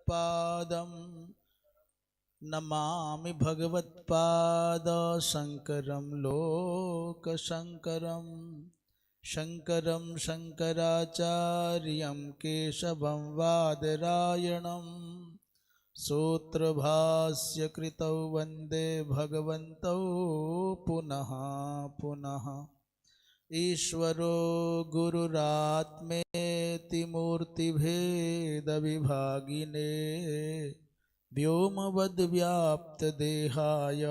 भगवत्पादं नमामि भगवत्पाद शंकरं लोकशंकरं शंकरं शंकराचार्यं केशवं वादरायणं सूत्रभास्य कृतौ वन्दे भगवन्तौ पुनः पुनः। ईश्वरो गुरुरात्मेति मूर्तिभेदविभागिने व्योमवद्व्याप्तदेहाय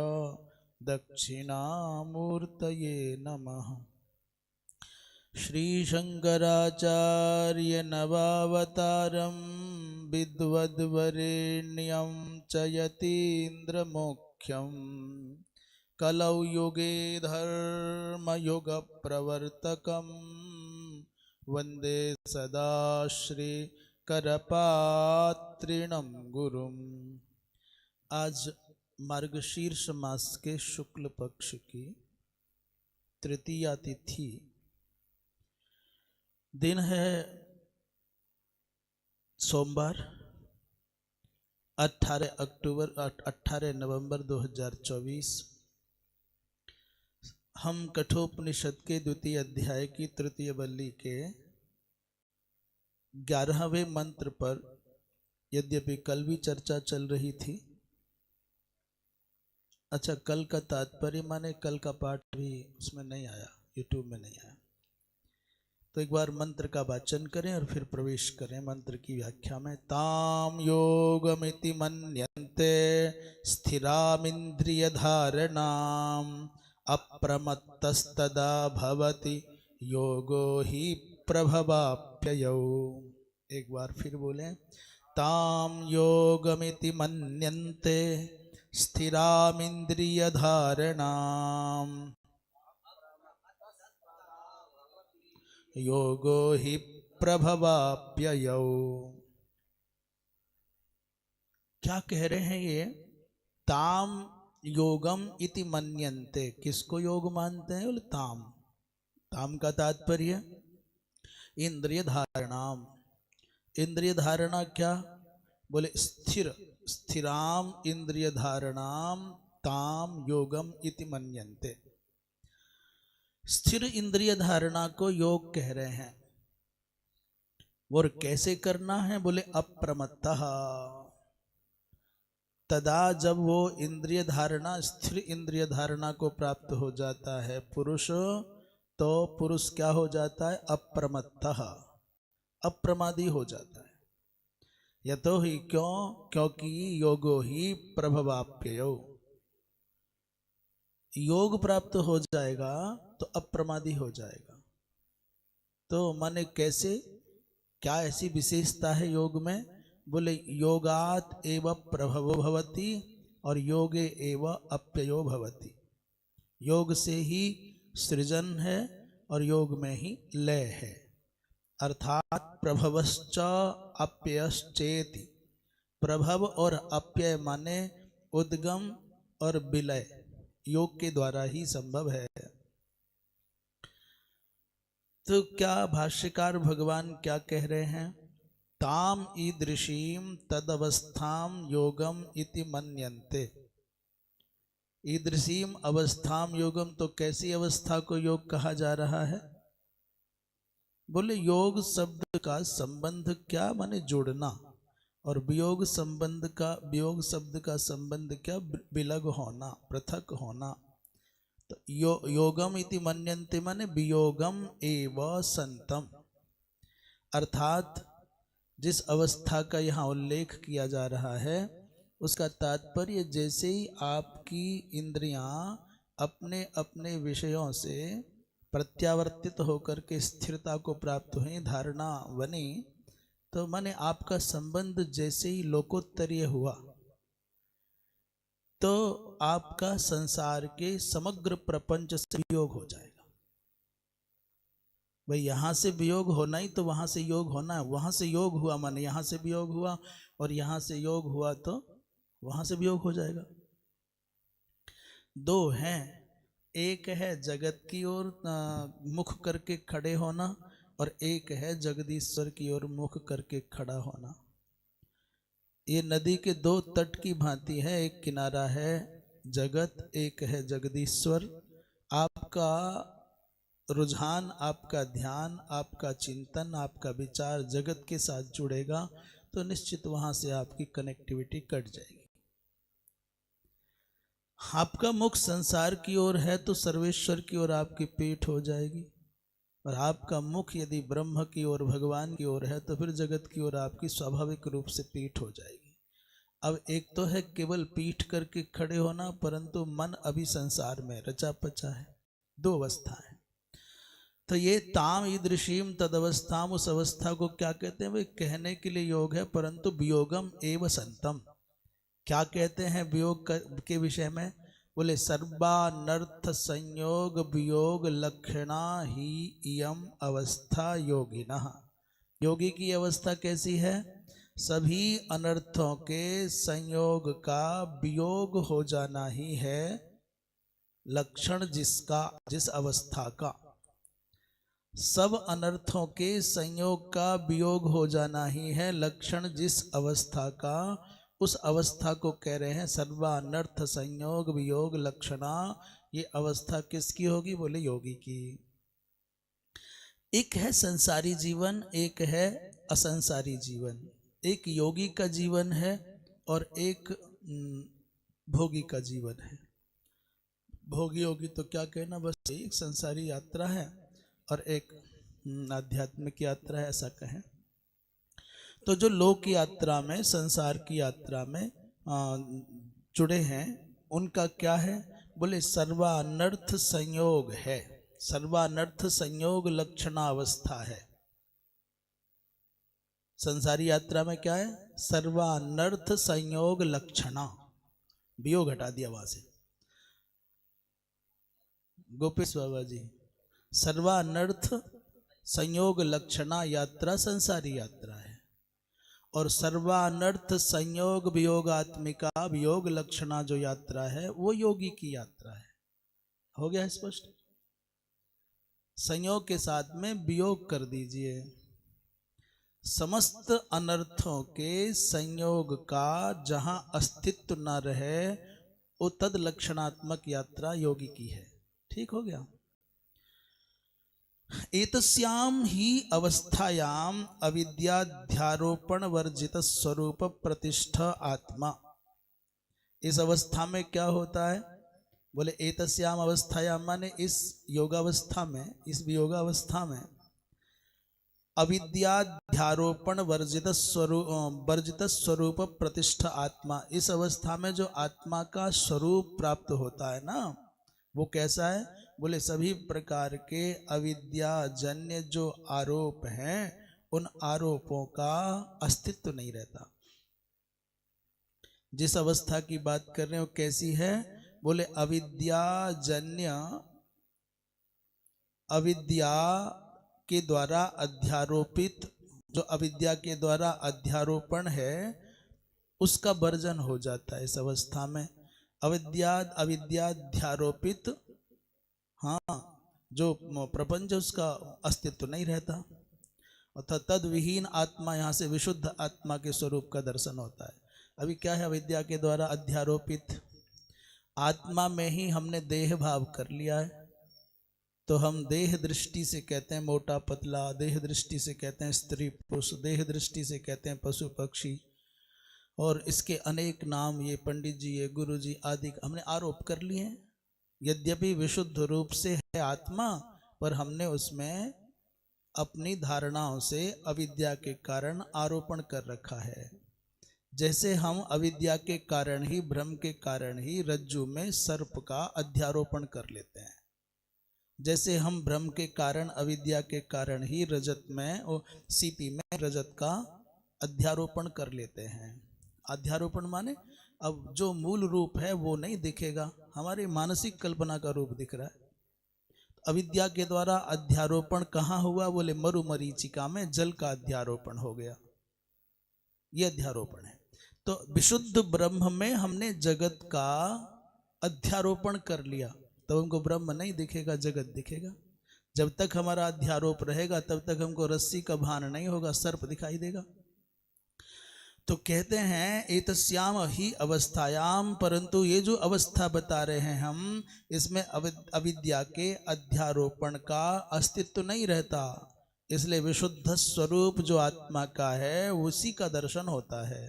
दक्षिणामूर्तये नमः। श्रीशंकराचार्य नवावतारं विद्वद्वरेण्यं च यतीन्द्रमोख्यं कलौ युगे धर्मयुगप्रवर्तकं वन्दे सदा श्रीकरपात्रिणं गुरुम्। आज मार्गशीर्ष मास के शुक्ल पक्ष की तृतीया तिथि, दिन है सोमवार 18 नवंबर 2024। हम कठोपनिषद के द्वितीय अध्याय की तृतीय वल्ली के 11वें मंत्र पर, यद्यपि कल भी चर्चा चल रही थी। अच्छा, कल का तात्पर्य माने कल का पाठ भी उसमें नहीं आया, यूट्यूब में नहीं आया, तो एक बार मंत्र का वाचन करें और फिर प्रवेश करें मंत्र की व्याख्या में। ताम योगमिति मन्यन्ते स्थिरामिन्द्रिय धारणाम अप्रमत्तस्तदा भवति योगो हि प्रभवाप्ययौ। एक बार फिर बोलें, ताम योगमिति मन्यन्ते स्थिरामिन्द्रिय धारणाम योगो हि प्रभवाप्ययौ। क्या कह रहे हैं ये? ताम योगम इति मन्यन्ते, किसको योग मानते हैं? बोले ताम। ताम का तात्पर्य इंद्रिय धारणाम। इंद्रिय धारणा क्या? बोले स्थिर, स्थिराम इंद्रिय धारणाम ताम योगम इति मन्यन्ते। स्थिर इंद्रिय धारणा को योग कह रहे हैं। और कैसे करना है? बोले अप्रमत्तः, तदा जब वो इंद्रिय धारणा, स्थिर इंद्रिय धारणा को प्राप्त हो जाता है पुरुष, तो पुरुष क्या हो जाता है? अप्रमत्तः, अप्रमादी हो जाता है। यतो ही क्यों? क्योंकि योगो ही प्रभवाप्ययौ, योग प्राप्त हो जाएगा तो अप्रमादी हो जाएगा। तो माने कैसे, क्या ऐसी विशेषता है योग में? बोले योगात एव प्रभवो भवति और योगे एव अप्ययो भवति। योग से ही सृजन है और योग में ही लय है। अर्थात प्रभवश्च अप्ययश्चेति। प्रभव और अप्यय माने उद्गम और विलय योग के द्वारा ही संभव है। तो क्या भाष्यकार भगवान क्या कह रहे हैं? ताम ईदृशीम तदवस्थाम योगम इति मन्यन्ते। ईदृशीम अवस्थाम योगम, तो कैसी अवस्था को योग कहा जा रहा है? बोले योग शब्द का संबंध क्या? माने जोड़ना। और वियोग शब्द का संबंध क्या? विलग होना, पृथक होना। तो योगम इति मन्यन्ते माने वियोगम एव संतम। अर्थात जिस अवस्था का यहाँ उल्लेख किया जा रहा है उसका तात्पर्य, जैसे ही आपकी इंद्रियां अपने अपने विषयों से प्रत्यावर्तित होकर के स्थिरता को प्राप्त हुई, धारणा बनी, तो माने आपका संबंध जैसे ही लोकोत्तरीय हुआ तो आपका संसार के समग्र प्रपंच से वियोग हो जाएगा। भाई यहाँ से वियोग होना ही तो वहाँ से योग होना है। वहाँ से योग हुआ माने यहाँ से वियोग हुआ, और यहाँ से योग हुआ तो वहाँ से वियोग हो जाएगा। दो हैं, एक है जगत की ओर मुख करके खड़े होना, और एक है जगदीश्वर की ओर मुख करके खड़ा होना। ये नदी के दो तट की भांति है, एक किनारा है जगत, एक है जगदीश्वर। आपका रुझान, आपका ध्यान, आपका चिंतन, आपका विचार जगत के साथ जुड़ेगा तो निश्चित वहां से आपकी कनेक्टिविटी कट जाएगी। आपका मुख संसार की ओर है तो सर्वेश्वर की ओर आपकी पीठ हो जाएगी, और आपका मुख यदि ब्रह्म की ओर, भगवान की ओर है तो फिर जगत की ओर आपकी स्वाभाविक रूप से पीठ हो जाएगी। अब एक तो है केवल पीठ करके खड़े होना, परंतु मन अभी संसार में रचा पचा है, दो अवस्था है। तो ये ताम ईदृशीम तदवस्थाम, उस अवस्था को क्या कहते हैं? वे कहने के लिए योग है, परंतु वियोगम एव संतम। क्या कहते हैं वियोग के विषय में? बोले सर्वानर्थ संयोग वियोग लक्षणा ही इयम अवस्था योगिनः। योगी की अवस्था कैसी है? सभी अनर्थों के संयोग का वियोग हो जाना ही है लक्षण, जिसका, जिस अवस्था का। सब अनर्थों के संयोग का वियोग हो जाना ही है लक्षण, जिस अवस्था का। उस अवस्था को कह रहे हैं सर्वानर्थ संयोग वियोग लक्षणा। ये अवस्था किसकी होगी? बोले योगी की। एक है संसारी जीवन, एक है असंसारी जीवन। एक योगी का जीवन है और एक भोगी का जीवन है। भोगी योगी तो क्या कहना, बस एक संसारी यात्रा है और एक आध्यात्मिक यात्रा है, ऐसा कहें। तो जो लोक यात्रा में, संसार की यात्रा में जुड़े हैं, उनका क्या है? बोले सर्वानर्थ संयोग है, सर्वानर्थ संयोग लक्षणावस्था है। संसारी यात्रा में क्या है? सर्वानर्थ संयोग लक्षणा। वियोग हटा दिया वहां से, गोपेश बाबा जी। सर्वानर्थ संयोग लक्षणा यात्रा संसारी यात्रा है, और सर्वानर्थ संयोग वियोगात्मिका वियोग लक्षणा जो यात्रा है वो योगी की यात्रा है। हो गया स्पष्ट? संयोग के साथ में वियोग कर दीजिए। समस्त अनर्थों के संयोग का जहां अस्तित्व न रहे, वो तद लक्षणात्मक यात्रा योगी की है। ठीक हो गया? एतस्याम ही अवस्थायाम अविद्याध्यारोपण वर्जित स्वरूप प्रतिष्ठ आत्मा। इस अवस्था में क्या होता है? बोले एतस्याम अवस्थायाम माने इस योगावस्था में, इस वियोगावस्था में अविद्याध्यारोपण वर्जित स्वरूप प्रतिष्ठ आत्मा। इस अवस्था में जो आत्मा का स्वरूप प्राप्त होता है ना, वो कैसा है? बोले सभी प्रकार के अविद्याजन्य जो आरोप हैं, उन आरोपों का अस्तित्व नहीं रहता। जिस अवस्था की बात कर रहे हो कैसी है? बोले अविद्याजन्य, अविद्या के द्वारा अध्यारोपित, जो अविद्या के द्वारा अध्यारोपण है उसका वर्जन हो जाता है इस अवस्था में। अविद्याध्यारोपित, हाँ, जो प्रपंच उसका अस्तित्व नहीं रहता, अर्थात तद विहीन आत्मा, यहाँ से विशुद्ध आत्मा के स्वरूप का दर्शन होता है। अभी क्या है? अविद्या के द्वारा अध्यारोपित आत्मा में ही हमने देह भाव कर लिया है, तो हम देह दृष्टि से कहते हैं मोटा पतला, देह दृष्टि से कहते हैं स्त्री पुरुष, देह दृष्टि से कहते हैं पशु पक्षी, और इसके अनेक नाम ये पंडित जी, ये गुरु जी आदि हमने आरोप कर लिए हैं। यद्यपि विशुद्ध रूप से है आत्मा, पर हमने उसमें अपनी धारणाओं से अविद्या के कारण आरोपण कर रखा है। जैसे हम अविद्या के कारण ही, भ्रम के कारण ही रज्जु में सर्प का अध्यारोपण कर लेते हैं, जैसे हम भ्रम के कारण, अविद्या के कारण ही रजत में और सीपी में रजत का अध्यारोपण कर लेते हैं। अध्यारोपण माने अब जो मूल रूप है वो नहीं दिखेगा, हमारी मानसिक कल्पना का रूप दिख रहा है। अविद्या के द्वारा अध्यारोपण कहाँ हुआ? बोले मरुमरीचिका में जल का अध्यारोपण हो गया, ये अध्यारोपण है। तो विशुद्ध ब्रह्म में हमने जगत का अध्यारोपण कर लिया, तब हमको ब्रह्म नहीं दिखेगा, जगत दिखेगा। जब तक हमारा अध्यारोप रहेगा तब तक हमको रस्सी का भान नहीं होगा, सर्प दिखाई देगा। तो कहते हैं एतस्याम ही अवस्थायाम, परंतु ये जो अवस्था बता रहे हैं हम, इसमें अविद्या के अध्यारोपण का अस्तित्व नहीं रहता, इसलिए विशुद्ध स्वरूप जो आत्मा का है उसी का दर्शन होता है।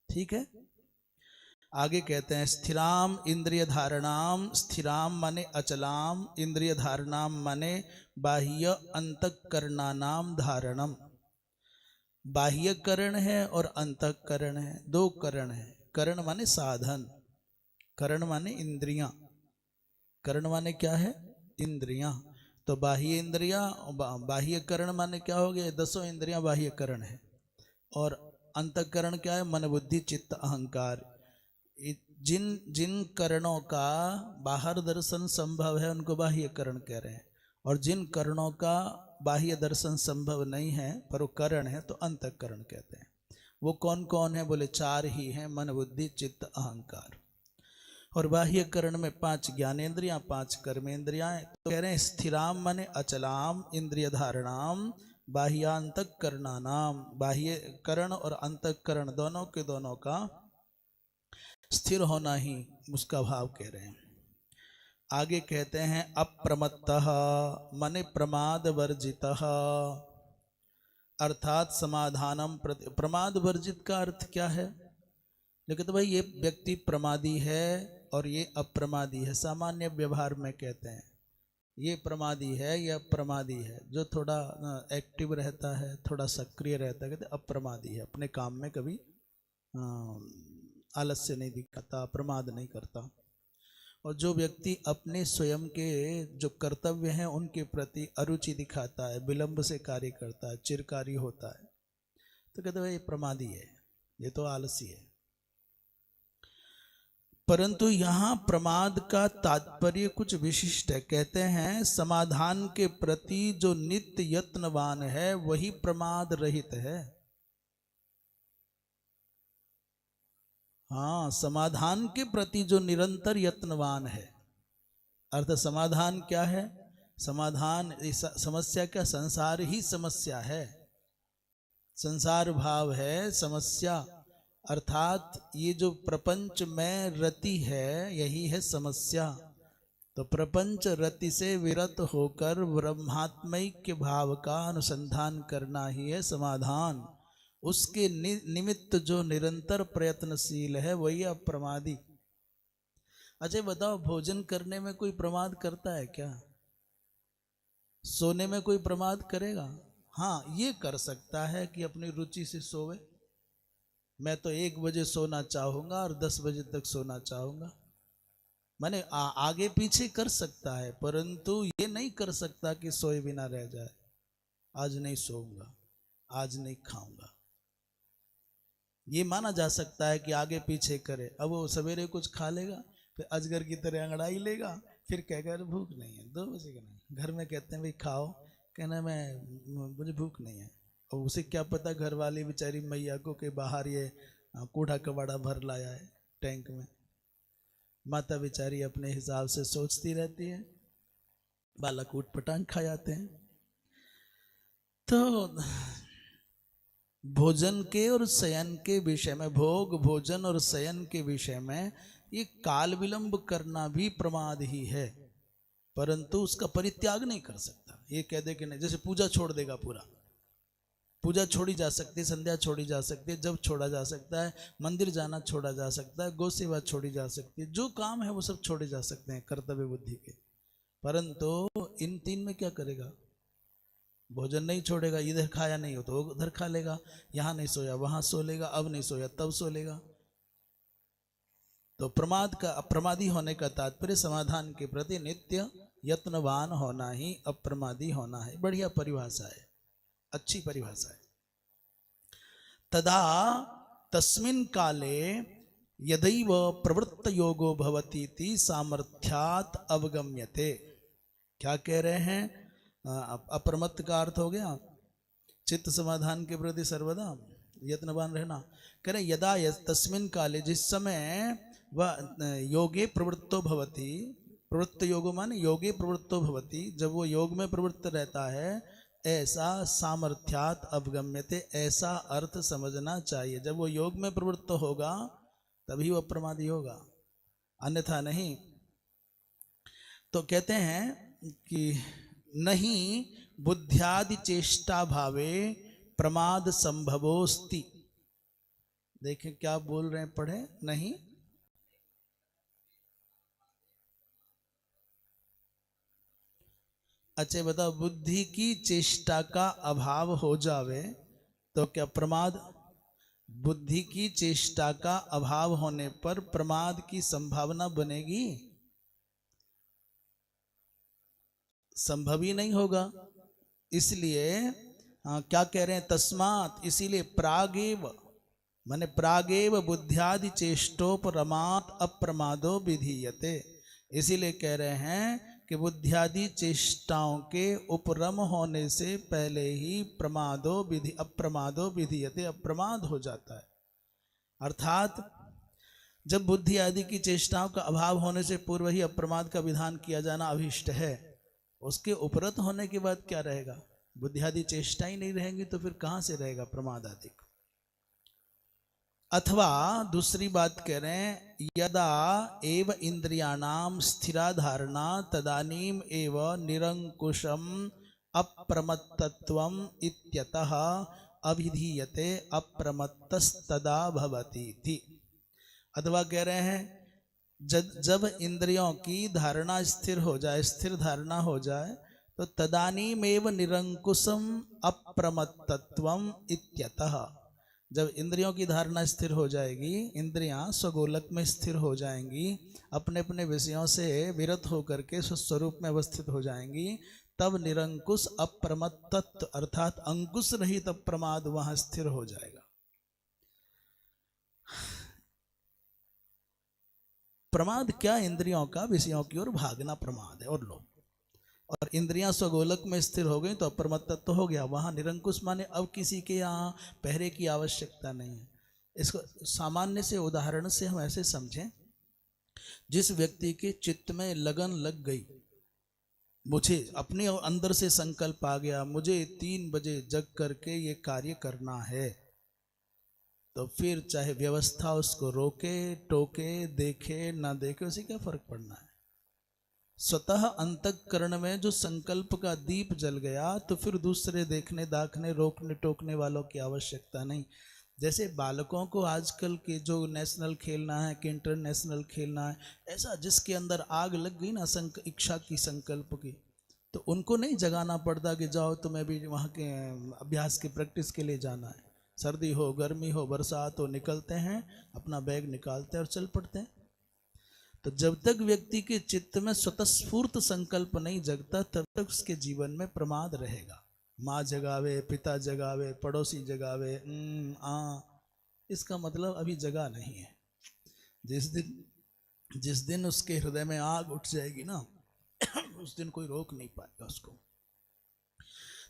ठीक है, आगे कहते हैं स्थिराम इंद्रिय धारणाम, स्थिराम माने अचलाम, इंद्रिय धारणाम माने बाह्य अंतःकरणानाम धारणम। बाह्य करण है और अंतःकरण है, दो करण है। करण माने साधन, करण माने इंद्रियां, करण माने क्या है, इंद्रियां। तो बाह्य इंद्रियां, बाह्य करण माने क्या हो गया, 10 इंद्रियां बाह्य करण है। और अंतःकरण क्या है, मन बुद्धि चित्त अहंकार। जिन जिन करणों का बाहर दर्शन संभव है उनको बाह्य करण कह रहे हैं, और जिन करणों का बाह्य दर्शन संभव नहीं है पर वो करण है तो अंतःकरण कहते हैं। वो कौन कौन है, बोले 4 ही हैं, मन बुद्धि चित्त अहंकार। और बाह्य करण में 5 ज्ञानेन्द्रियां, 5 कर्मेंद्रियां। तो कह रहे हैं स्थिराम माने अचलाम इंद्रिय धारणाम बाह्यांतःकरणानाम, बाह्य करण और अंतःकरण दोनों के दोनों का स्थिर होना ही उसका भाव कह रहे हैं। आगे कहते हैं अप्रमत्तः माने प्रमाद वर्जितः, अर्थात समाधानम प्रति। प्रमाद वर्जित का अर्थ क्या है, लेकिन तो भाई ये व्यक्ति प्रमादी है और ये अप्रमादी है। सामान्य व्यवहार में कहते हैं ये प्रमादी है, ये अप्रमादी है। जो थोड़ा एक्टिव रहता है, थोड़ा सक्रिय रहता है, कहते अप्रमादी है, अपने काम में कभी आलस्य नहीं दिखाता, प्रमाद नहीं करता। और जो व्यक्ति अपने स्वयं के जो कर्तव्य हैं उनके प्रति अरुचि दिखाता है, विलंब से कार्य करता है, चिरकारी होता है, तो कहते हैं ये प्रमादी है, ये तो आलसी है। परंतु यहाँ प्रमाद का तात्पर्य कुछ विशिष्ट है। कहते हैं समाधान के प्रति जो नित्य यत्नवान है वही प्रमाद रहित है। हाँ, समाधान के प्रति जो निरंतर यत्नवान है, अर्थ समाधान क्या है, समाधान समस्या क्या, संसार ही समस्या है, संसार भाव है समस्या। अर्थात ये जो प्रपंच में रति है यही है समस्या। तो प्रपंच रति से विरत होकर ब्रह्मात्मैक्य भाव का अनुसंधान करना ही है समाधान। उसके निमित्त जो निरंतर प्रयत्नशील है वही अप्रमादी। अच्छा बताओ, भोजन करने में कोई प्रमाद करता है क्या? सोने में कोई प्रमाद करेगा? हाँ, ये कर सकता है कि अपनी रुचि से सोवे। मैं तो 1 बजे सोना चाहूंगा और 10 बजे तक सोना चाहूंगा, माने आगे पीछे कर सकता है, परंतु ये नहीं कर सकता कि सोए बिना रह जाए। आज नहीं सोऊंगा, आज नहीं खाऊंगा, ये माना जा सकता है कि आगे पीछे करे। अब वो सवेरे कुछ खा लेगा, फिर अजगर की तरह अंगड़ाई लेगा, फिर कहेगा भूख नहीं है, 2 बजे का नहीं। घर में कहते हैं भाई खाओ, कहना मुझे भूख नहीं है। और उसे क्या पता घर वाली बेचारी मैया को के बाहर ये कूड़ा कबाड़ा भर लाया है टैंक में। माता बेचारी अपने हिसाब से सोचती रहती है, बालक ऊट पटांग खा जाते हैं। तो भोजन के और शयन के विषय में, भोग भोजन और शयन के विषय में ये काल विलंब करना भी प्रमाद ही है, परंतु उसका परित्याग नहीं कर सकता। ये कह दे कि नहीं, जैसे पूजा छोड़ देगा, पूरा पूजा छोड़ी जा सकती है, संध्या छोड़ी जा सकती है, जब छोड़ा जा सकता है, मंदिर जाना छोड़ा जा सकता है, गौ सेवा छोड़ी जा सकती है, जो काम है वो सब छोड़े जा सकते हैं कर्तव्य बुद्धि के। परंतु इन 3 में क्या करेगा? भोजन नहीं छोड़ेगा, इधर खाया नहीं हो तो उधर खा लेगा, यहां नहीं सोया वहां सो लेगा, अब नहीं सोया तब सो लेगा। तो प्रमाद का, अप्रमादी होने का तात्पर्य समाधान के प्रति नित्य यत्नवान होना ही अप्रमादी होना है। बढ़िया परिभाषा है, अच्छी परिभाषा है। तदा तस्मिन् काले यदैव प्रवृत्त योगो भवतीति सामर्थ्यात् अवगम्यते। क्या कह रहे हैं? अप्रमत्त का अर्थ हो गया चित्त समाधान के प्रति सर्वदा यत्नवान रहना। कह रहे यदा तस्मिन् काले, जिस समय वह योगे प्रवृत्तो भवति, प्रवृत्त योगो माने योगे प्रवृत्तो भवति, जब वो योग में प्रवृत्त रहता है, ऐसा सामर्थ्यात अवगम्यते, ऐसा अर्थ समझना चाहिए। जब वो योग में प्रवृत्त होगा तभी वो अप्रमादी होगा, अन्यथा नहीं। तो कहते हैं कि नहीं बुद्ध्यादि चेष्टा भावे प्रमाद संभवोस्ति। देखें क्या बोल रहे हैं, पढ़े नहीं। अच्छा बताओ, बुद्धि की चेष्टा का अभाव हो जावे तो क्या प्रमाद? बुद्धि की चेष्टा का अभाव होने पर प्रमाद की संभावना बनेगी? संभव ही नहीं होगा। इसलिए क्या कह रहे हैं, तस्मात, इसीलिए प्रागेव माने प्रागेव बुद्ध्यादि चेष्टोपरमात अप्रमादो विधीयते। इसीलिए कह रहे हैं कि बुद्ध्यादि चेष्टाओं के उपरम होने से पहले ही प्रमादो विधि अप्रमादो विधीयते, अप्रमाद हो जाता है। अर्थात जब बुद्धि आदि की चेष्टाओं का अभाव होने से पूर्व ही अप्रमाद का विधान किया जाना अभिष्ट है, उसके उपरत होने के बाद क्या रहेगा? बुद्धि आदि चेष्टा ही नहीं रहेंगी तो फिर कहां से रहेगा प्रमाद आदि? अथवा दूसरी बात कह रहे हैं, यदा एव इंद्रियाणाम स्थिरा धारणा तदानीम एव निरंकुशम अप्रमत्तत्वम इत्यतः अभिधीयते अप्रमत्तस्तदा भवति थी। अथवा कह रहे हैं जब इंद्रियों की धारणा स्थिर हो जाए, स्थिर धारणा हो जाए, तो तदानीमेव निरंकुशम अप्रमत्तत्वम इत्यतः, जब इंद्रियों की धारणा स्थिर हो जाएगी, इंद्रियां स्वगोलक में स्थिर हो जाएंगी, अपने अपने विषयों से विरत होकर के स्वस्वरूप में अवस्थित हो जाएंगी, तब निरंकुश अप्रमत्तत्व अर्थात अंकुश रहित अप्रमाद वहां स्थिर हो जाएगा। प्रमाद क्या? इंद्रियों का विषयों की ओर भागना प्रमाद है। और लो, और इंद्रियां स्वगोलक में स्थिर हो गई तो अप्रमत्तत्व हो गया। वहां निरंकुश माने अब किसी के यहाँ पहरे की आवश्यकता नहीं है। इसको सामान्य से उदाहरण से हम ऐसे समझें, जिस व्यक्ति के चित्त में लगन लग गई, मुझे अपने अंदर से संकल्प आ गया, मुझे 3 बजे जग करके ये कार्य करना है, तो फिर चाहे व्यवस्था उसको रोके टोके देखे ना देखे, उसे क्या फर्क पड़ना है? स्वतः अंतःकरण में जो संकल्प का दीप जल गया तो फिर दूसरे देखने दाखने रोकने टोकने वालों की आवश्यकता नहीं। जैसे बालकों को आजकल के जो नेशनल खेलना है कि इंटरनेशनल खेलना है, ऐसा जिसके अंदर आग लग गई ना इच्छा की संकल्प की, तो उनको नहीं जगाना पड़ता कि जाओ तुम्हें भी वहाँ के अभ्यास की प्रैक्टिस के लिए जाना है। सर्दी हो गर्मी हो बरसात हो, निकलते हैं, अपना बैग निकालते हैं और चल पड़ते हैं। तो जब तक व्यक्ति के चित्त में स्वतःस्फूर्त संकल्प नहीं जगता, तब तक उसके जीवन में प्रमाद रहेगा। माँ जगावे, पिता जगावे, पड़ोसी जगावे, इसका मतलब अभी जगा नहीं है। जिस दिन उसके हृदय में आग उठ जाएगी ना, उस दिन कोई रोक नहीं पाएगा उसको।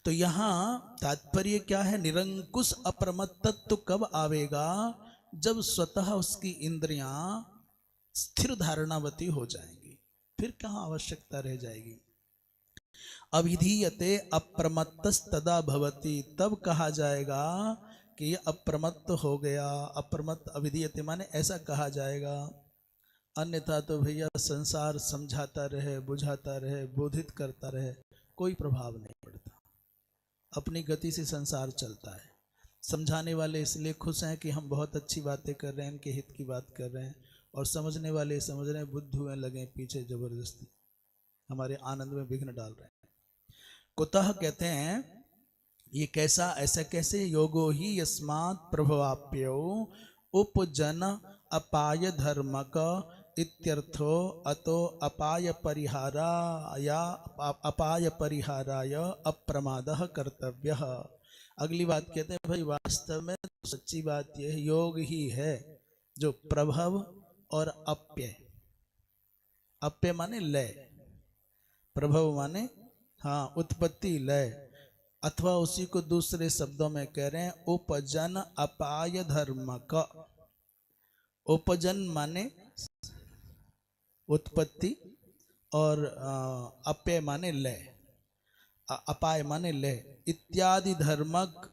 तो यहां तात्पर्य क्या है? निरंकुश अप्रमत्तत्व कब आवेगा? जब स्वतः उसकी इंद्रियां स्थिर धारणावती हो जाएंगी, फिर कहां आवश्यकता रह जाएगी। अभिधीयते अप्रमत्तस्तदा भवति, तब कहा जाएगा कि ये अप्रमत्त हो गया। अप्रमत्त अभिधीयते माने ऐसा कहा जाएगा। अन्यथा तो भैया संसार समझाता रहे, बुझाता रहे, बोधित करता रहे, कोई प्रभाव नहीं पड़ता। अपनी गति से संसार चलता है। समझाने वाले इसलिए खुश हैं कि हम बहुत अच्छी बातें कर रहे हैं, इनके हित की बात कर रहे हैं, और समझने वाले समझ रहे हैं, बुद्धू में लगे पीछे जबरदस्ती हमारे आनंद में विघ्न डाल रहे हैं। कुतः कहते हैं ये कैसा, ऐसा कैसे? योगो ही यस्मात् प्रभवाप्यो उपजन अपाय धर्मक इत्यर्थो अतो अपाय परिहाराय अप्रमादः कर्तव्यः। अगली बात कहते हैं भाई वास्तव में सच्ची बात यह है, योग ही है जो प्रभव और अप्य, अप्य माने लय, प्रभव माने उत्पत्ति लय, अथवा उसी को दूसरे शब्दों में कह रहे हैं उपजन अपाय धर्म का। उपजन माने उत्पत्ति और अप्य माने लय। अपाय माने लय, इत्यादि धर्मक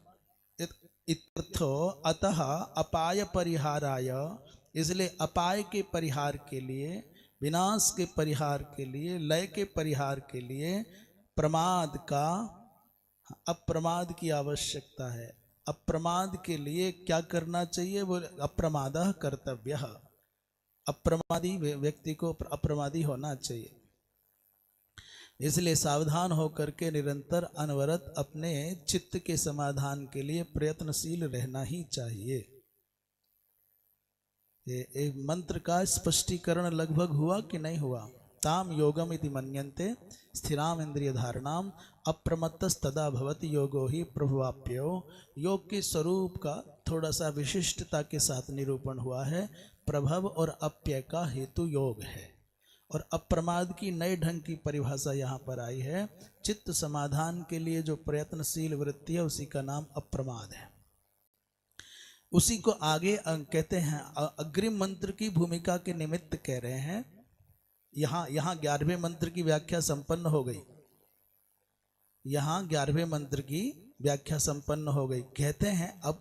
इत्यर्थो अतः अपाय परिहाराय, इसलिए अपाय के परिहार के लिए, विनाश के परिहार के लिए, लय के परिहार के लिए प्रमाद का, अप्रमाद की आवश्यकता है। अप्रमाद के लिए क्या करना चाहिए? वो अप्रमादः कर्तव्यः, अप्रमादी व्यक्ति को अप्रमादी होना चाहिए। इसलिए सावधान होकर के निरंतर अनवरत अपने चित्त के समाधान के लिए प्रयत्नशील रहना ही चाहिए। ये एक मंत्र का स्पष्टीकरण लगभग हुआ कि नहीं हुआ? ताम योगम इति मन्यन्ते स्थिराम इंद्रिय धारणाम अप्रमत्तस्तदा भवति योगो ही प्रभवाप्यो। योग के स्वरूप का थोड़ा सा विशिष्टता के साथ निरूपण हुआ है। प्रभव और अप्यय का हेतु योग है, और अप्रमाद की नए ढंग की परिभाषा यहाँ पर आई है। चित्त समाधान के लिए जो प्रयत्नशील वृत्ति है उसी का नाम अप्रमाद है। उसी को आगे कहते हैं अग्रिम मंत्र की भूमिका के निमित्त कह रहे हैं। यहाँ 11वें मंत्र की व्याख्या संपन्न हो गई। यहाँ 11वें मंत्र की व्याख्या संपन्न हो गई। कहते हैं अब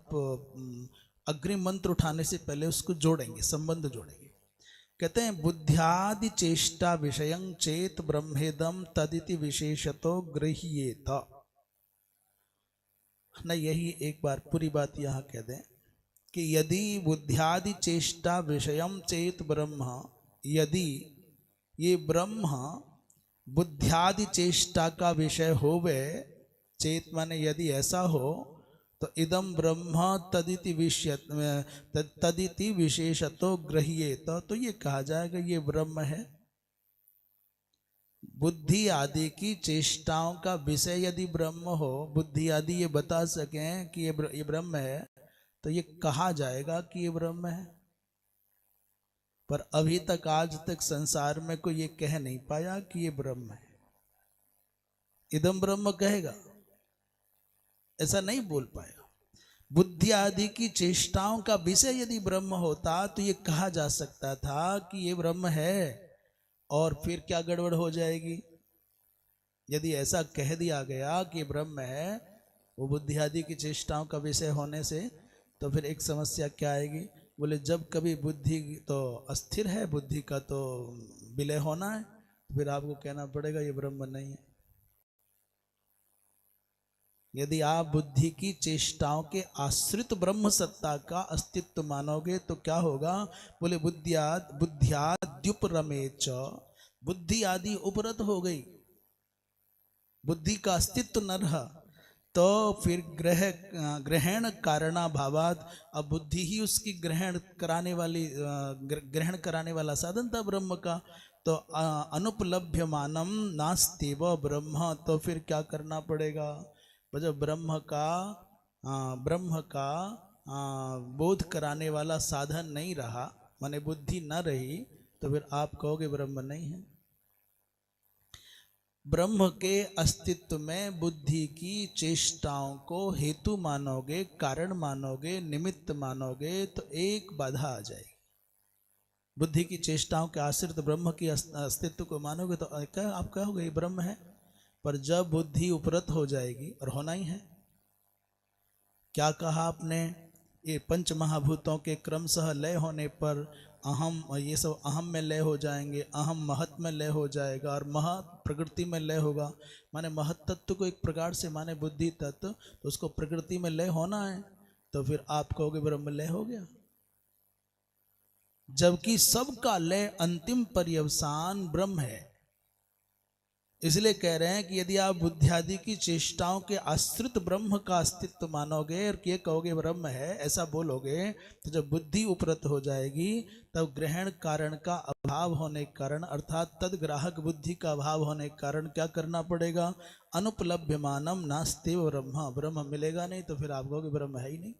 अग्रिम मंत्र उठाने से पहले उसको जोड़ेंगे, संबंध जोड़ेंगे। कहते हैं बुद्ध्यादि चेष्टा विषयं चेत ब्रह्मेदम तदिति विशेषतो गृह्येत। न यही एक बार पूरी बात यहाँ कह दें कि यदि बुद्ध्यादि चेष्टा विषयं चेत ब्रह्म, यदि ये ब्रह्म बुद्ध्यादि चेष्टा का विषय होवे, चेत माने यदि ऐसा हो, तो इदम ब्रह्म तदिति विशेषतो गृह्येत, तो ये कहा जाएगा ये ब्रह्म है। बुद्धि आदि की चेष्टाओं का विषय यदि ब्रह्म हो, बुद्धि आदि ये बता सकें कि ये ब्रह्म है, तो ये कहा जाएगा कि ये ब्रह्म है। पर अभी तक आज तक संसार में कोई ये कह नहीं पाया कि ये ब्रह्म है। इदम ब्रह्म कहेगा, ऐसा नहीं बोल पाया। बुद्धि आदि की चेष्टाओं का विषय यदि ब्रह्म होता तो ये कहा जा सकता था कि ये ब्रह्म है। और फिर क्या गड़बड़ हो जाएगी? यदि ऐसा कह दिया गया कि ब्रह्म है, वो बुद्धि आदि की चेष्टाओं का विषय होने से, तो फिर एक समस्या क्या आएगी? बोले जब कभी बुद्धि तो अस्थिर है, बुद्धि का तो विलय होना है, फिर आपको कहना पड़ेगा ये ब्रह्म नहीं है। यदि आप बुद्धि की चेष्टाओं के आश्रित ब्रह्म सत्ता का अस्तित्व मानोगे तो क्या होगा? बोले बुद्ध्याद्युपरमेच, बुद्धि आदि उपरत हो गई, बुद्धि का अस्तित्व न रहा, तो फिर ग्रहण कारणाभावात, अब बुद्धि ही उसकी ग्रहण कराने वाला साधन था ब्रह्म का। तो अनुपलभ्यमानम नास्ति व ब्रह्म, तो फिर क्या करना पड़ेगा? जब ब्रह्म का बोध कराने वाला साधन नहीं रहा, माने बुद्धि न रही, तो फिर आप कहोगे ब्रह्म नहीं है। ब्रह्म के अस्तित्व में बुद्धि की चेष्टाओं को हेतु मानोगे, कारण मानोगे, निमित्त मानोगे, तो एक बाधा आ जाएगी। बुद्धि की चेष्टाओं के आश्रित ब्रह्म की अस्तित्व को मानोगे तो आप कहोगे ब्रह्म है। पर जब बुद्धि उपरत हो जाएगी, और होना ही है, क्या कहा आपने? ये पंच महाभूतों के क्रमशः लय होने पर अहम, ये सब अहम में लय हो जाएंगे, अहम महत में लय हो जाएगा, और महत प्रकृति में लय होगा। माने महत तत्व को एक प्रकार से माने बुद्धि तत्व, तो उसको प्रकृति में लय होना है, तो फिर आप कहोगे ब्रह्म लय हो गया। जबकि सबका लय अंतिम पर्यवसान ब्रह्म है। इसलिए कह रहे हैं कि यदि आप बुद्धियादि की चेष्टाओं के आश्रित ब्रह्म का अस्तित्व मानोगे और ये कहोगे ब्रह्म है, ऐसा बोलोगे, तो जब बुद्धि उपरत हो जाएगी तब ग्रहण कारण का अभाव होने के कारण, अर्थात तदग्राहक बुद्धि का अभाव होने के कारण क्या करना पड़ेगा? अनुपलभ्यमानम नास्ति ब्रह्म, ब्रह्म मिलेगा नहीं, तो फिर आप कहोगे ब्रह्म है ही नहीं।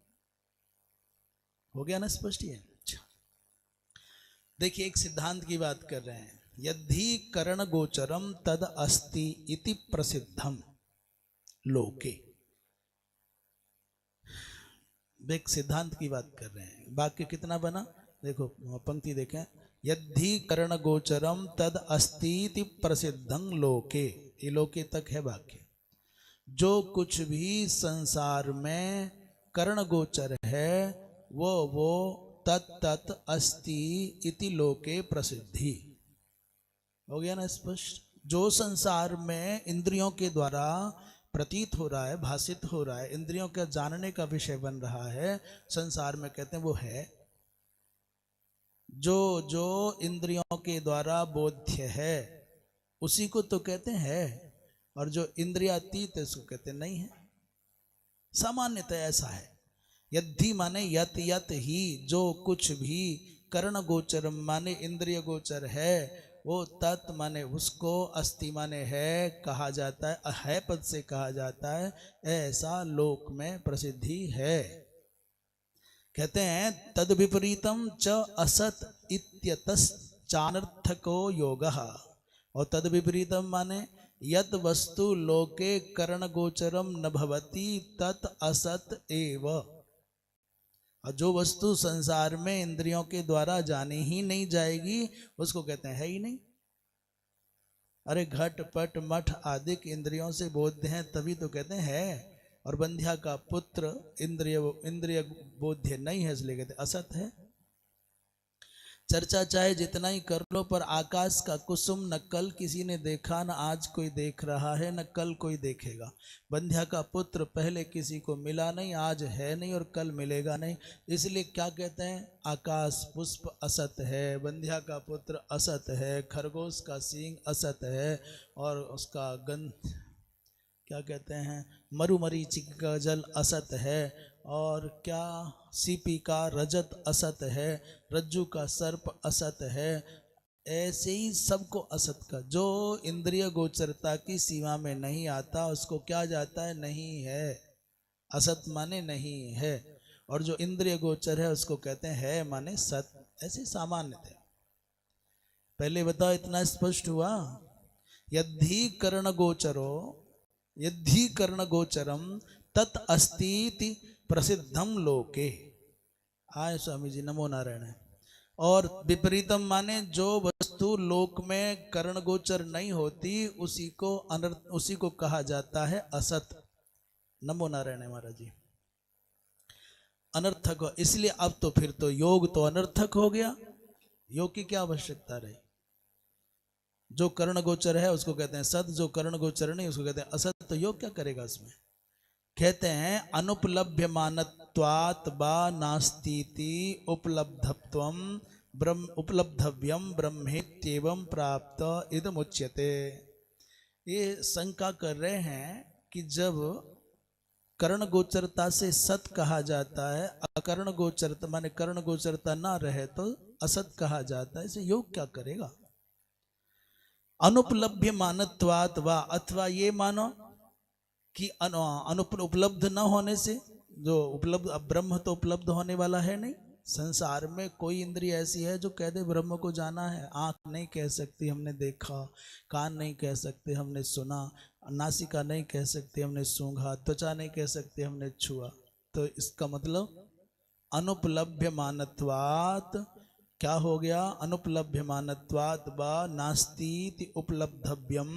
हो गया ना स्पष्ट? है। देखिए एक सिद्धांत की बात कर रहे हैं, यदि करण गोचरम तद अस्ति इति प्रसिद्धम लोके। एक सिद्धांत की बात कर रहे हैं। वाक्य कितना बना? देखो पंक्ति देखें, यदि करण गोचरम तद अस्ति इति प्रसिद्धं लोके, ये लोके तक है वाक्य। जो कुछ भी संसार में कर्ण गोचर है वो तत् तत् अस्ति इति लोके प्रसिद्धि। हो गया ना स्पष्ट। जो संसार में इंद्रियों के द्वारा प्रतीत हो रहा है, भाषित हो रहा है, इंद्रियों का जानने का विषय बन रहा है, संसार में कहते हैं वो है। जो जो इंद्रियों के द्वारा बोध्य है उसी को तो कहते हैं, और जो इंद्रियातीत है उसको कहते नहीं है। सामान्यतः ऐसा है। यद्धि माने यत यत ही, जो कुछ भी कर्ण गोचर माने इंद्रिय गोचर है, वो तत् माने उसको, अस्ति माने है कहा जाता है पद से कहा जाता है, ऐसा लोक में प्रसिद्धि है। कहते हैं तद विपरीतम च असत इत्यतस चानर्थको योगः। और तद विपरीतम माने यद वस्तु लोके कर्ण गोचरम न भवति तत् असत एव। और जो वस्तु संसार में इंद्रियों के द्वारा जानी ही नहीं जाएगी उसको कहते हैं है ही नहीं। अरे घट पट मठ आदि इंद्रियों से बोध्य हैं तभी तो कहते हैं है, और बंध्या का पुत्र इंद्रिय बोध्य नहीं है इसलिए कहते असत है। चर्चा चाहे जितना ही कर लो, पर आकाश का कुसुम न कल किसी ने देखा, न आज कोई देख रहा है, न कल कोई देखेगा। बंध्या का पुत्र पहले किसी को मिला नहीं, आज है नहीं और कल मिलेगा नहीं, इसलिए क्या कहते हैं आकाश पुष्प असत है, बंध्या का पुत्र असत है, खरगोश का सींग असत है, और उसका गंध क्या कहते हैं मरुमरीचिका का जल असत है, और क्या सीपी का रजत असत है, रज्जु का सर्प असत है। ऐसे ही सबको असत का, जो इंद्रिय गोचरता की सीमा में नहीं आता उसको क्या जाता है नहीं है। असत माने नहीं है, और जो इंद्रिय गोचर है उसको कहते हैं है माने सत। ऐसे सामान्य थे। पहले बताओ इतना स्पष्ट हुआ। यद्धि कर्ण गोचरो, यद्धि कर्ण गोचरम तत् अस्ति प्रसिद्धम लोके। आय स्वामी जी नमो नारायण। और विपरीतम माने जो वस्तु लोक में कर्ण गोचर नहीं होती उसी को अनर्थ, उसी को कहा जाता है असत। नमो नारायण महाराज जी। अनर्थक, इसलिए अब तो फिर तो योग तो अनर्थक हो गया। योग की क्या आवश्यकता रही। जो कर्ण गोचर है उसको कहते हैं सत, जो कर्ण गोचर नहीं उसको कहते हैं असत। तो योग क्या करेगा उसमें। कहते हैं अनुपलभ्य मानत्वात् बा नास्तीति उपलब्धत्वम ब्रह्म उपलब्धव्यम ब्रह्मेत्येवं प्राप्त इदमुच्यते। ये शंका कर रहे हैं कि जब कर्ण गोचरता से सत कहा जाता है, अकर्ण गोचरता माने कर्ण गोचरता ना रहे तो असत कहा जाता है, इसे योग क्या करेगा। अनुपलभ्य मानत्वात् वा, अथवा ये मानो कि उपलब्ध न होने से, जो उपलब्ध, अब ब्रह्म तो उपलब्ध होने वाला है नहीं। संसार में कोई इंद्रिय ऐसी है जो कह दे ब्रह्म को जाना है। आंख नहीं कह सकती हमने देखा, कान नहीं कह सकते हमने सुना, नासिका नहीं कह सकती हमने सूंघा, त्वचा नहीं कह सकते हमने छुआ। तो इसका मतलब अनुपलभ्य मानत्वात् क्या हो गया। अनुपलभ्य मानत्वात् बा नास्ति उपलब्धव्यम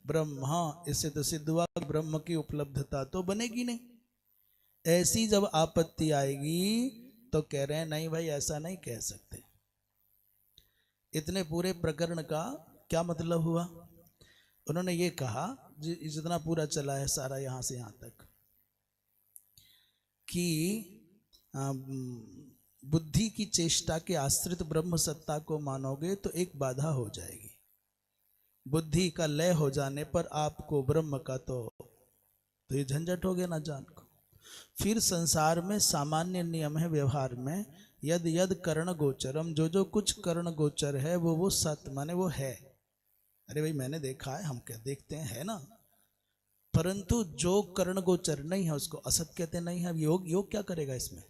ब्रह्म। इससे तो सिद्ध हुआ ब्रह्म की उपलब्धता तो बनेगी नहीं। ऐसी जब आपत्ति आएगी तो कह रहे हैं नहीं भाई ऐसा नहीं कह सकते। इतने पूरे प्रकरण का क्या मतलब हुआ। उन्होंने ये कहा जितना पूरा चला है सारा यहां से यहां तक कि बुद्धि की चेष्टा के आश्रित ब्रह्म सत्ता को मानोगे तो एक बाधा हो जाएगी। बुद्धि का लय हो जाने पर आपको ब्रह्म का तो ये झंझट हो गया ना जान को। फिर संसार में सामान्य नियम है व्यवहार में, यद यद कर्ण गोचरम, जो जो कुछ कर्ण गोचर है वो सत्य माने वो है। अरे भाई मैंने देखा है, हम क्या देखते हैं है ना। परंतु जो कर्ण गोचर नहीं है उसको असत कहते नहीं है। योग क्या करेगा इसमें।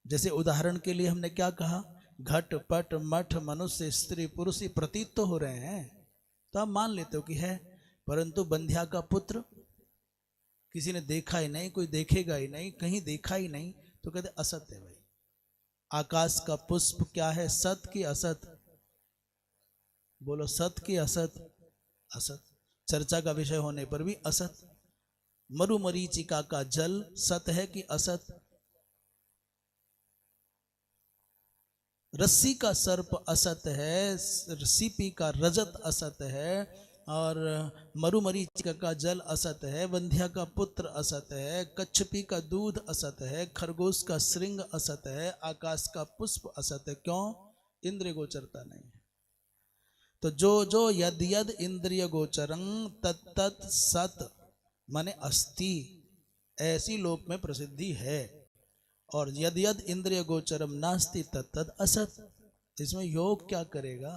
जैसे उदाहरण के लिए हमने क्या कहा, घट पट मठ मनुष्य स्त्री पुरुष प्रतीत तो हो रहे हैं तो आप मान लेते हो कि है, परंतु बंध्या का पुत्र किसी ने देखा ही नहीं, कोई देखेगा ही नहीं, कहीं देखा ही नहीं, तो कहते असत है भाई। आकाश का पुष्प क्या है, सत की असत। बोलो सत की असत। असत। चर्चा का विषय होने पर भी असत। मरुमरीचिका का जल सत है कि असत? रस्सी का सर्प असत है, सीपी का रजत असत है, और मरुमरीचिका का जल असत है, वंध्या का पुत्र असत है, कच्छपी का दूध असत है, खरगोश का श्रृंग असत है, आकाश का पुष्प असत है। क्यों? इंद्रिय गोचरता नहीं है। तो जो जो यद यद इंद्रिय गोचरं तत्तत् सत माने अस्ति, ऐसी लोक में प्रसिद्धि है। और यद यद इंद्रिय गोचरम नास्ति तत्तद असत। इसमें योग क्या करेगा?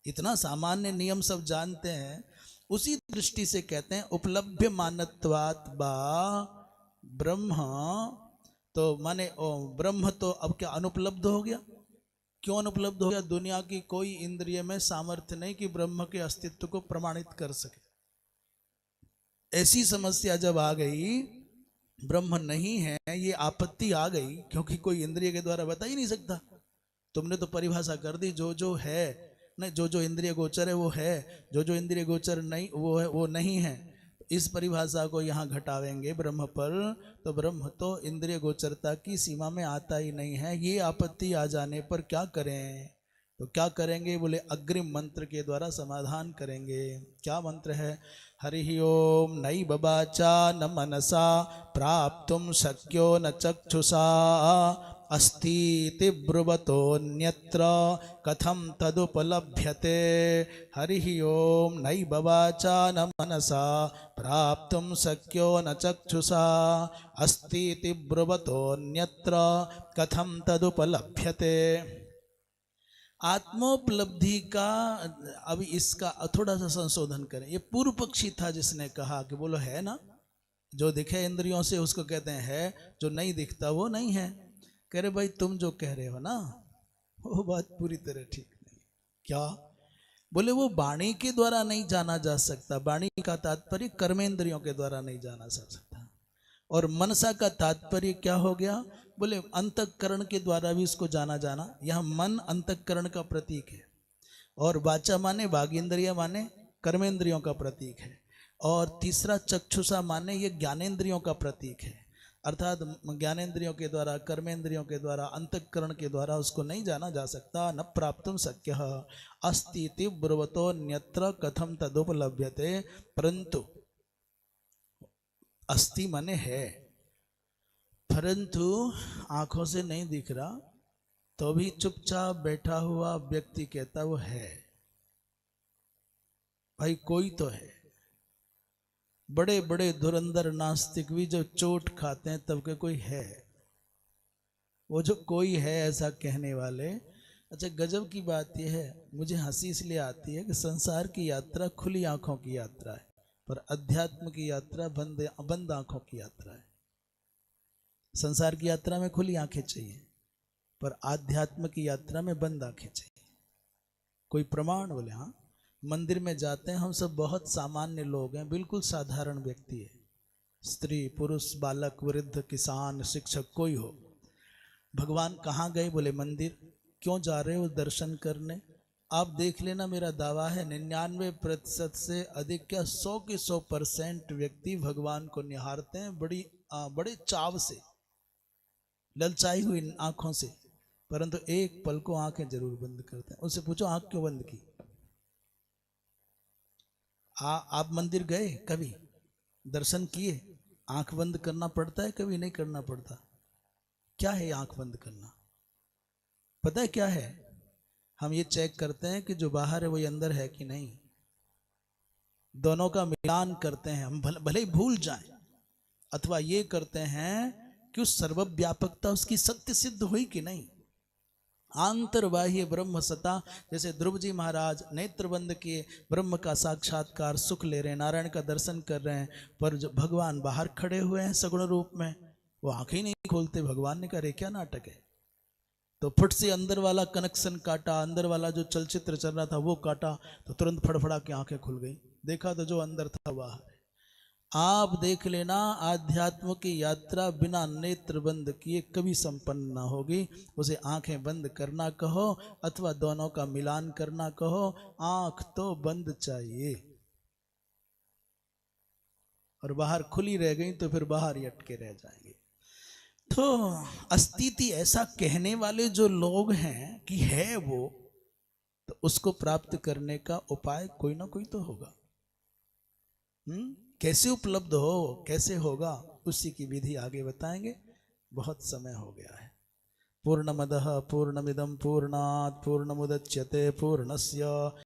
इतना सामान्य नियम सब जानते हैं, उसी दृष्टि से कहते हैं उपलब्ध मानत्वात् बा ब्रह्म। तो माने ब्रह्म तो अब क्या अनुपलब्ध हो गया? क्यों अनुपलब्ध हो गया? दुनिया की कोई इंद्रिय में सामर्थ्य नहीं कि ब्रह्म के अस्तित्व को प्रमाणित कर सके। ऐसी समस्या जब आ गई, ब्रह्म नहीं है, ये आपत्ति आ गई, क्योंकि कोई इंद्रिय के द्वारा बता ही नहीं सकता। तुमने तो परिभाषा कर दी, जो जो है नहीं, जो जो इंद्रिय गोचर है वो है, जो जो इंद्रिय गोचर नहीं वो है, वो नहीं है। इस परिभाषा को यहाँ घटावेंगे ब्रह्म पर, तो ब्रह्म तो इंद्रिय गोचरता की सीमा में आता ही नहीं है। ये आपत्ति आ जाने पर क्या करें? तो क्या करेंगे? बोले अग्रिम मंत्र के द्वारा समाधान करेंगे। क्या मंत्र है? हरि ओम नैव वाचा न मनसा प्राप्तुम शक्यो न चक्षुषा अस्तीति ब्रुवतोऽन्यत्र कथम तदुपलभ्यते। हरि ओम नैव वाचा न मनसा प्राप्तुम शक्यो न चक्षुषा अस्तीति ब्रुवतोऽन्यत्र कथम तदुपलभ्यते। आत्मोपलब्धि का अभी इसका थोड़ा सा संशोधन करें। ये पूर्व पक्षी था जिसने कहा कि बोलो है ना, जो दिखे इंद्रियों से उसको कहते हैं है, जो नहीं दिखता वो नहीं है। कह रहे भाई तुम जो कह रहे हो ना वो बात पूरी तरह ठीक नहीं। क्या? बोले वो वाणी के द्वारा नहीं जाना जा सकता। वाणी का तात्पर्य कर्मेंद्रियों के द्वारा नहीं जाना जा सकता। और मनसा का तात्पर्य क्या हो गया? बोले अंतःकरण के द्वारा भी इसको जाना जाना। यह मन अंतःकरण का प्रतीक है, और वाचा माने वागेंद्रिय माने कर्मेंद्रियों का प्रतीक है, और तीसरा चक्षुषा माने ये ज्ञानेंद्रियों का प्रतीक है। अर्थात ज्ञानेंद्रियों के द्वारा, कर्मेंद्रियों के द्वारा, अंतःकरण के द्वारा उसको नहीं जाना जा सकता। न प्राप्तुम शक्यः अस्तीति ब्रुवतोऽन्यत्र कथम तदुपलभ्यते। परंतु अस्ति माने है, परंतु आंखों से नहीं दिख रहा, तो भी चुपचाप बैठा हुआ व्यक्ति कहता वो है। भाई कोई तो है। बड़े बड़े धुरंधर नास्तिक भी जो चोट खाते हैं तब के कोई है। वो जो कोई है ऐसा कहने वाले। अच्छा गजब की बात यह है, मुझे हंसी इसलिए आती है कि संसार की यात्रा खुली आंखों की यात्रा है, पर अध्यात्म की यात्रा बंद आंखों की यात्रा है। संसार की यात्रा में खुली आंखें चाहिए, पर आध्यात्म की यात्रा में बंद आंखें चाहिए। कोई प्रमाण? बोले हाँ, मंदिर में जाते हैं हम सब, बहुत सामान्य लोग हैं, बिल्कुल साधारण व्यक्ति है, स्त्री पुरुष बालक वृद्ध किसान शिक्षक कोई हो। भगवान कहाँ गए? बोले मंदिर। क्यों जा रहे हो? दर्शन करने। आप देख लेना, मेरा दावा है 99% से अधिक, क्या 100 के 100% व्यक्ति भगवान को निहारते हैं बड़े चाव से, ललचाई हुई आंखों से, परंतु एक पल को आंखें जरूर बंद करते हैं। उनसे पूछो आंख क्यों बंद की? आप मंदिर गए कभी? दर्शन किए? आंख बंद करना पड़ता है? कभी नहीं करना पड़ता। क्या है आंख बंद करना? पता है क्या है? हम ये चेक करते हैं कि जो बाहर है वही अंदर है कि नहीं। दोनों का मिलान करते हैं हम, भले ही भूल जाएं, अथवा ये करते हैं कि उस सर्वव्यापकता उसकी सत्य सिद्ध हुई कि नहीं। आंतरबाह्य ब्रह्म सत्ता, जैसे ध्रुव जी महाराज नेत्र बंद किए, ब्रह्म का साक्षात्कार सुख ले रहे हैं, नारायण का दर्शन कर रहे हैं, पर जो भगवान बाहर खड़े हुए हैं सगुण रूप में, वो आंखें ही नहीं खोलते। भगवान ने कहा रे क्या नाटक है? तो फट से अंदर वाला कनेक्शन काटा, अंदर वाला जो चलचित्र चल रहा था वो काटा, तो तुरंत फड़फड़ा के आंखें खुल गई। देखा तो जो अंदर था बाहर। आप देख लेना, आध्यात्म की यात्रा बिना नेत्र बंद किए कभी संपन्न ना होगी। उसे आंखें बंद करना कहो अथवा दोनों का मिलान करना कहो, आंख तो बंद चाहिए। और बाहर खुली रह गई तो फिर बाहर ही अटके रह जाएंगे। तो अस्तित्व ऐसा कहने वाले जो लोग हैं कि है वो, तो उसको प्राप्त करने का उपाय कोई ना कोई तो होगा। कैसे उपलब्ध हो, कैसे होगा, उसी की विधि आगे बताएंगे। बहुत समय हो गया है। पूर्णमदः पूर्णमिदं पूर्णात् पूर्णमुदच्यते पूर्णस्य